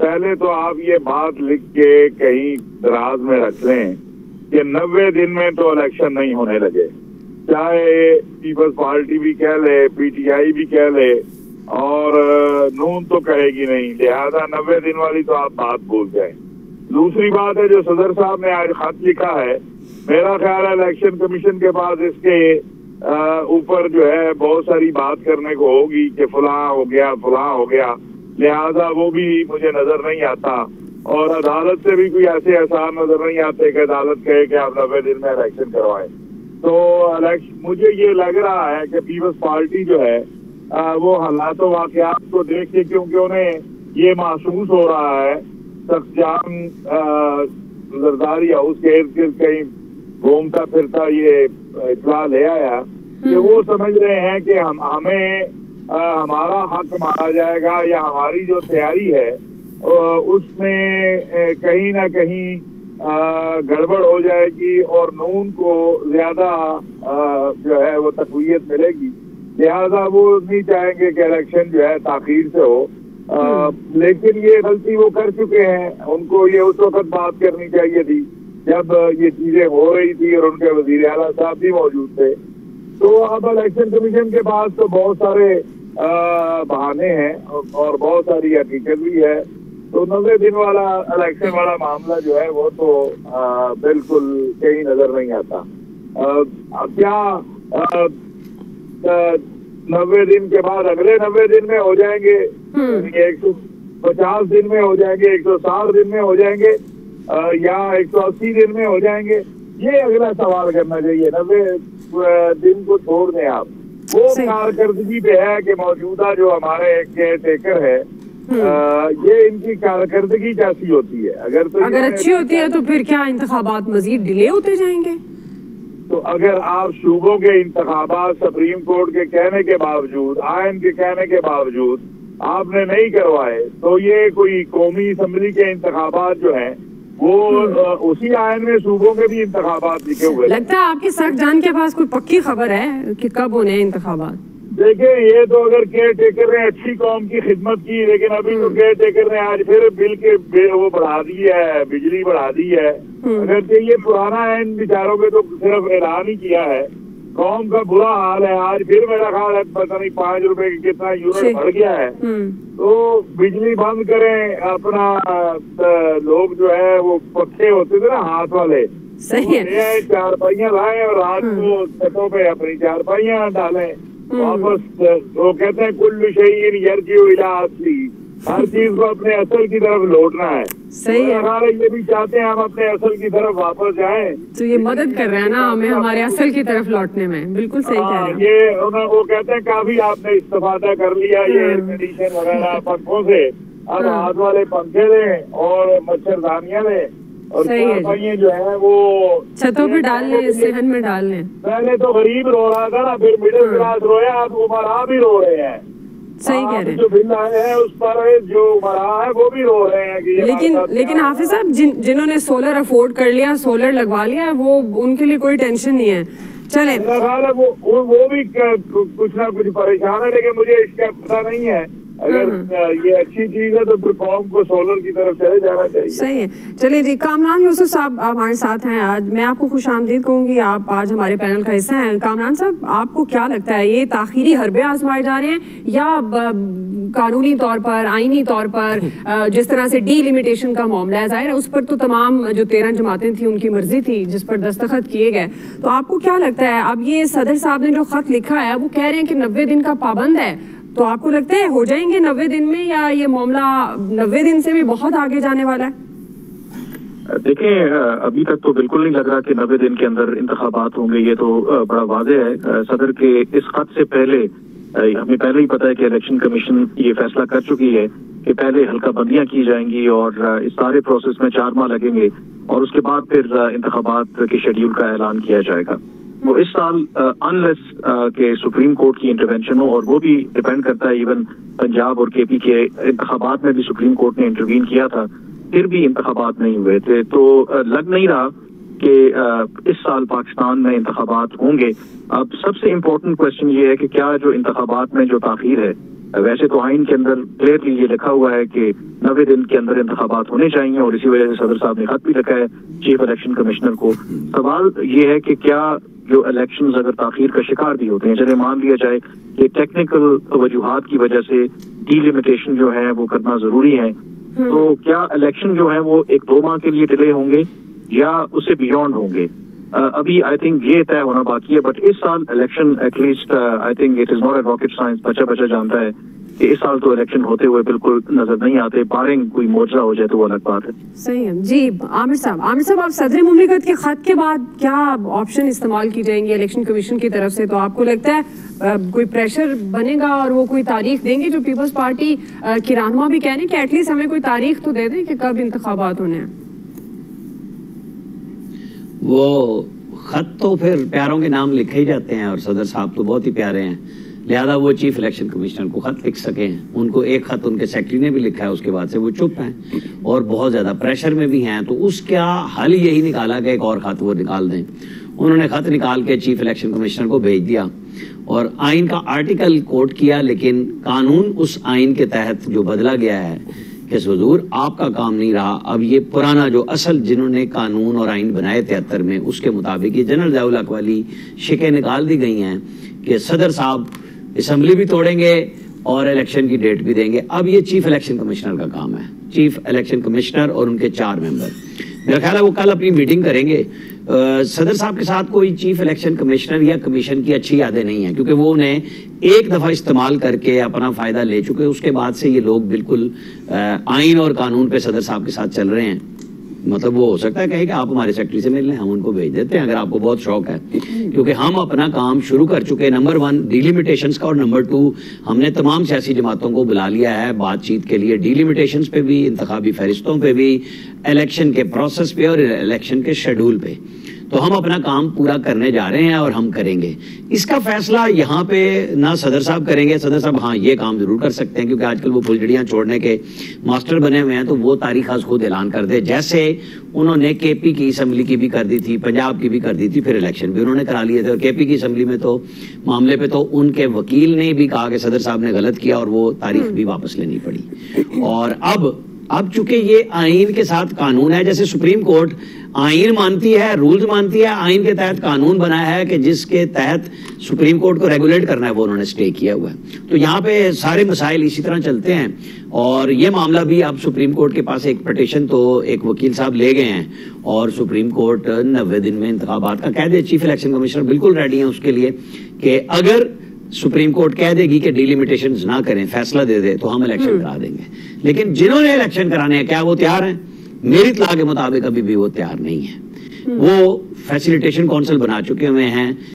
पहले तो आप ये बात लिख के कहीं दराज में रख लें कि 90 दिन में तो इलेक्शन नहीं होने लगे, चाहे पीपल्स पार्टी भी कह ले, पीटीआई भी कह ले और नून तो कहेगी नहीं, लिहाजा 90 दिन वाली तो आप बात भूल जाएं। दूसरी बात है जो सदर साहब ने आज खत लिखा है, मेरा ख्याल है इलेक्शन कमीशन के पास इसके ऊपर जो है बहुत सारी बात करने को होगी कि फलां हो गया, लिहाजा वो भी मुझे नजर नहीं आता और अदालत से भी कोई ऐसे आसान नजर नहीं आते कि अदालत कहे कि आप 90 दिन में इलेक्शन करवाएं। तो मुझे ये लग रहा है कि पीपल्स पार्टी जो है वो हालातों वाकयात को देख के, क्योंकि उन्हें ये महसूस हो रहा है सख्जान जरदारी हाउस के इर्द गिर्द कहीं घूमता फिरता ये इत्तला ले आया कि वो समझ रहे हैं कि हमें हमारा हक मारा जाएगा या हमारी जो तैयारी है उसमें कहीं ना कहीं गड़बड़ हो जाएगी और नून को ज्यादा जो है वो तकवीयत मिलेगी, लिहाजा वो नहीं चाहेंगे कि इलेक्शन जो है ताखीर से हो। लेकिन ये गलती वो कर चुके हैं, उनको ये उस वक्त बात करनी चाहिए थी जब ये चीजें हो रही थी और उनके वजीर आला साहब भी मौजूद थे। तो अब इलेक्शन कमीशन के पास तो बहुत सारे बहाने हैं और बहुत सारी हकीकत भी है, तो 90 दिन वाला इलेक्शन वाला मामला जो है वो तो बिल्कुल कहीं नजर नहीं आता। क्या 90 दिन के बाद अगले 90 दिन में हो जाएंगे, 150 दिन में हो जाएंगे, 160 दिन में हो जाएंगे या 180 दिन में हो जाएंगे, ये अगला सवाल करना चाहिए। 90 दिन को छोड़ दें आप, वो कारकर्दगी पे है कि मौजूदा जो हमारे केयर टेकर है ये इनकी कारकर्दगी कैसी होती है। अगर अच्छी होती है तो फिर क्या इंतखाबात मजीद डिले होते जाएंगे? तो अगर आप सूबों के इंतखाबात सुप्रीम कोर्ट के कहने के बावजूद, आयन के कहने के बावजूद आपने नहीं करवाए, तो ये कोई कौमी असम्बली के इंतखाबात जो हैं वो उसी आयन में सूबों के भी इंतखाबात लिखे हुए। लगता है आपके सख्त जान के पास कोई पक्की खबर है कि कब होने हैं इंतखाबात? देखिए, ये तो अगर केयर टेकर ने अच्छी कौम की खिदमत की, लेकिन अभी तो केयर टेकर ने आज फिर बिल के वो बढ़ा दी है, बिजली बढ़ा दी है। अगर ये पुराना है, इन बिचारों पे तो सिर्फ ऐलान ही किया है। कौम का बुरा हाल है, आज फिर मेरा ख्याल है पता नहीं 5 रुपए की कितना यूनिट बढ़ गया है। तो बिजली बंद करें, अपना लोग जो है वो पक्के होते थे ना हाथ वाले, सही है, चारपाइयाँ लाए और रात को छतों पे अपनी चारपाइयाँ डालें वापस। वो कहते हैं कुल्लु शैइन यरजिउ इला असली, हर चीज को अपने असल की तरफ लौटना है। सही है, ये भी चाहते हैं हम अपने असल की तरफ वापस जाएं, तो ये मदद कर रहे हैं ना हमें हमारे असल की तरफ लौटने में। बिल्कुल सही कह रहे हैं। ये वो कहते हैं काफी आपने इस्तेफादा कर लिया ये एयर कंडीशन वगैरह पंखों से, अब हाथ वाले पंखे लें और मच्छरदानियां लें और चारपाइयाँ जो है वो छतों पे डाल लें, सेहन में डाल लें। पहले तो गरीब रो रहा था ना, फिर मिडिल क्लास रोया, अब उमरा भी रो रहे हैं। सही कह रहे हैं, जो बिल आए हैं उस पर जो उमरा है वो भी रो रहे हैं कि लेकिन हाफिज साहब जिन्होंने सोलर अफोर्ड कर लिया, सोलर लगवा लिया, वो उनके लिए कोई टेंशन नहीं है। चले, वो भी कुछ ना कुछ परेशान है, लेकिन मुझे इसका पता नहीं है। अगर ये अच्छी चीज है तो फिर कौम को सोलर की तरफ चले जाना चाहिए। सही है। चलिए जी, कामरान यूसुफ साहब हमारे साथ हैं आज। मैं आपको खुशामदीद कहूंगी, आप आज हमारे पैनल का हिस्सा हैं। कामरान साहब, आपको क्या लगता है, ये ताखीरी हरबे आजमाए जा रहे हैं या कानूनी तौर पर, आईनी तौर पर जिस तरह से डीलिमिटेशन का मामला है, जाहिर है उस पर तो तमाम जो 13 जमातें थी उनकी मर्जी थी जिस पर दस्तखत किए गए, तो आपको क्या लगता है अब ये सदर साहब ने जो खत लिखा है वो कह रहे हैं कि 90 दिन का पाबंद है, तो आपको लगता है हो जाएंगे 90 दिन में या ये मामला 90 दिन से भी बहुत आगे जाने वाला है? देखें, अभी तक तो बिल्कुल नहीं लग रहा कि 90 दिन के अंदर इंतखाबात होंगे। ये तो बड़ा वाज़ेह है। सदर के इस खत से पहले हमें पहले ही पता है कि इलेक्शन कमीशन ये फैसला कर चुकी है कि पहले हल्का बंदियां की जाएंगी और इस सारे प्रोसेस में 4 माह लगेंगे और उसके बाद फिर इंतखाबात के शेड्यूल का ऐलान किया जाएगा। वो इस साल अनलेस के सुप्रीम कोर्ट की इंटरवेंशन हो, और वो भी डिपेंड करता है, इवन पंजाब और केपी के इंतखाबात में भी सुप्रीम कोर्ट ने इंटरवीन किया था, फिर भी इंतखाबात नहीं हुए थे। तो लग नहीं रहा कि इस साल पाकिस्तान में इंतखाबात होंगे। अब सबसे इम्पोर्टेंट क्वेश्चन ये है कि क्या जो इंतखाबात में जो ताखीर है वैसे तो आइन के अंदर क्लियरली ये लिखा हुआ है कि 90 दिन के अंदर इंतखाबात होने चाहिए और इसी वजह से सदर साहब ने खत भी लिखा है चीफ इलेक्शन कमिश्नर को। सवाल ये है कि क्या जो इलेक्शंस अगर ताखीर का शिकार भी होते हैं, चले मान लिया जाए कि टेक्निकल वजूहात की वजह से डीलिमिटेशन जो है वो करना जरूरी है, तो क्या इलेक्शन जो है वो 1-2 माह के लिए डिले होंगे या उससे बियॉन्ड होंगे? अभी आई थिंक ये तय होना बाकी है, बट इस साल election at least I think it is not a rocket science, बच्चा जानता है कि इस साल तो इलेक्शन होते हुए बिल्कुल नजर नहीं आते, बारिंग कोई मोर्चा हो जाए तो वो अलग बात है। सही है जी। आमिर साहब आप सदर मुमलिकत के खत के बाद क्या ऑप्शन इस्तेमाल की जाएंगे इलेक्शन कमीशन की तरफ से? तो आपको लगता है कोई प्रेशर बनेगा और वो कोई तारीख देंगे जो पीपल्स पार्टी की रहनुमा भी कह रहे हैं कि एटलीस्ट हमें कोई तारीख तो दे दें कि कब इंतखाबात होने हैं? वो खत तो फिर प्यारों के नाम लिखे ही जाते हैं और सदर साहब तो बहुत ही प्यारे हैं, लिहाजा वो चीफ इलेक्शन कमिश्नर को खत लिख सके हैं। उनको एक खत उनके सेक्रेटरी ने भी लिखा है, उसके बाद से वो चुप हैं और बहुत ज्यादा प्रेशर में भी हैं, तो उसका हल यही निकाला कि एक और खत वो निकाल दें। उन्होंने खत निकाल के चीफ इलेक्शन कमिश्नर को भेज दिया और आइन का आर्टिकल कोट किया, लेकिन कानून उस आइन के तहत जो बदला गया है कि हुजूर आपका काम नहीं रहा, अब ये पुराना जो असल जिन्होंने कानून और आइन बनाए 73 में उसके मुताबिक ये जनरल ज़िया-उल हक वाली शिकें निकाल दी गई हैं कि सदर साहब असेंबली भी तोड़ेंगे और इलेक्शन की डेट भी देंगे। अब ये चीफ इलेक्शन कमिश्नर का काम है, चीफ इलेक्शन कमिश्नर और उनके 4 मेंबर। मेरा ख्याल है वो कल अपनी मीटिंग करेंगे। सदर साहब के साथ कोई चीफ इलेक्शन कमिश्नर या कमीशन की अच्छी यादें नहीं है, क्योंकि वो उन्हें एक दफा इस्तेमाल करके अपना फायदा ले चुके, उसके बाद से ये लोग बिल्कुल आइन और कानून पे सदर साहब के साथ चल रहे हैं। मतलब वो हो सकता है कहे कि आप हमारे सेक्रेटरी से मिल लें, हम उनको भेज देते हैं अगर आपको बहुत शौक है, क्योंकि हम अपना काम शुरू कर चुके हैं। नंबर 1 डिलिमिटेशंस का और नंबर 2 हमने तमाम सियासी जमातों को बुला लिया है बातचीत के लिए, डिलिमिटेशंस पे भी, इंतखाबी फहरिस्तों पे भी, इलेक्शन के प्रोसेस पे और इलेक्शन के शेड्यूल पे। तो हम अपना काम पूरा करने जा रहे हैं और हम करेंगे। इसका फैसला यहाँ पे ना सदर साहब करेंगे, सदर साहब हाँ ये काम जरूर कर सकते हैं क्योंकि आजकल वो फुलझड़ियाँ छोड़ने के मास्टर बने हुए हैं, तो वो तारीख आज खुद ऐलान कर दे, जैसे उन्होंने केपी की असम्बली की भी कर दी थी, पंजाब की भी कर दी थी, फिर इलेक्शन भी उन्होंने करा लिए थे। और केपी की असम्बली में तो मामले पे तो उनके वकील ने भी कहा कि सदर साहब ने गलत किया और वो तारीख भी वापस लेनी पड़ी। और अब चूंकि ये आइन के साथ कानून है, जैसे सुप्रीम कोर्ट आइन मानती है, रूल्स मानती है, आइन के तहत कानून बनाया है कि जिसके तहत सुप्रीम कोर्ट को रेगुलेट करना है, वो उन्होंने स्टे किया हुआ है। तो यहाँ पे सारे मसाइल इसी तरह चलते हैं और ये मामला भी अब सुप्रीम कोर्ट के पास एक पिटीशन तो एक वकील साहब ले गए हैं और सुप्रीम कोर्ट 90 दिन में इंतखाबात का कह दे। चीफ इलेक्शन कमिश्नर बिल्कुल रेडी है उसके लिए कि अगर सुप्रीम कोर्ट कह देगी कि डिलिमिटेशंस ना करें, फैसला दे दे, तो हम इलेक्शन करा देंगे। लेकिन जिन्होंने इलेक्शन कराने हैं क्या वो तैयार हैं? मेरी इत्तला के मुताबिक अभी भी वो तैयार नहीं है। वो फैसिलिटेशन काउंसिल बना चुके हुए हैं।